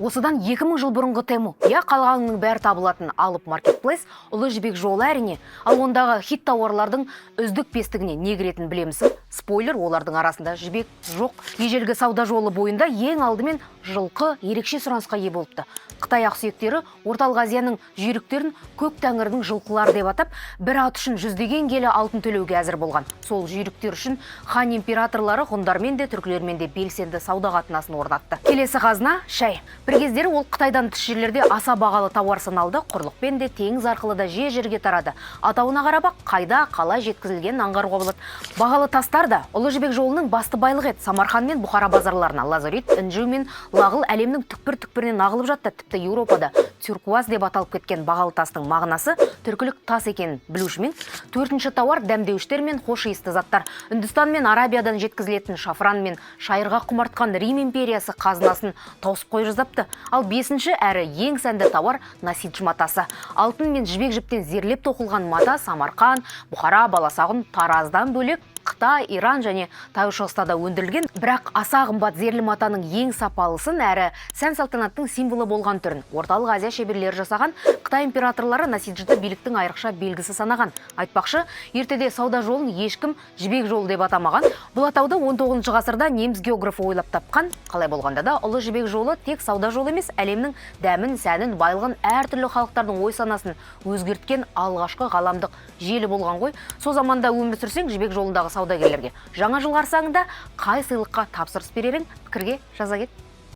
Осыдан 2000 жыл бұрынғы Тему, қалғанының бәрі табылатын алып маркетплейс ұлы жібек жолы әрине. Ал ондағы хит тауарлардың үздік бестігіне не кіретінін білемісің? Спойлер, олардың арасында жібек жоқ. Ежелгі сауда жолы бойында ең алдымен жылқы ерекше сұранысқа ие болыпты. Қытай ақсүйектері Орталық Азияның жүйріктерін көк тәңірдің жылқылары деп атап, бір ат үшін жүздеген келі алтын төлеуге әзір болған. Сол жүйріктер үшін хан императорлары ғұндармен де түркілермен де белсенді сауда қатынасын орнатты. Келесі қазына шай. Бір кездері ол Қытайдан тыс жерлерде аса бағалы тауар саналды, құрлықпен де теңіз арқылы да жерге тарады. Атауына қарап қайда қалай жеткізілгенін аңғаруға болады. Бағалы тастар да Ұлы жібек жолының басты байлығы еді. Самарқан мен Бұхара базарларына лазурит, інжу мен лағыл әлемнің түкпір-түкпірінен ағылып жатты. Тіпті Еуропада тюркуаз деп аталып кеткен бағалы тастың мағынасы түркілік тас екенін білушімен. Төртінші тауар дәмдеуіштер мен хош иісті заттар. Үндістан мен Арабиядан жеткізілетін шафран мен шайырға құмартқан Рим империясы қазынасын тауысып қой жазапты. Ал бесінші әрі ең сәнді тауар насидж матасы. Алтын мен жібек жіптен зерлеп тоқылған мата Самарқан, Бұхара, Баласағұн, Тараздан бөлек Қытай, Иран және Таяу Шығыста өндірілген, бірақ аса қымбат зерлі матаның ең сапалысын әрі сән салтанаттың символы болған түрін Орталық Азия шеберлері жасаған. Қытай императорлары насиджді биліктің айрықша белгісі санаған. Айтпақшы, ертеде сауда жолын ешкім жібек жолы деп атамаған. Бұл атауды 19 ғасырда неміс географы ойлап тапқан. Қалай болғанда да ұлы жібек жолы тек сауда жолы емес, әлемнің дәмін, сәнін, байлығын, әртүрлі халықтардың ой санасын өзгерткен алғашқы ғаламдық желі болған ғой. Сол заманда өмір сүрсең, жібек жолындағы саудагерлерге жаңа жыл қарсаңында қай сыйлыққа тапсырыс берерің пікірге жаза кет.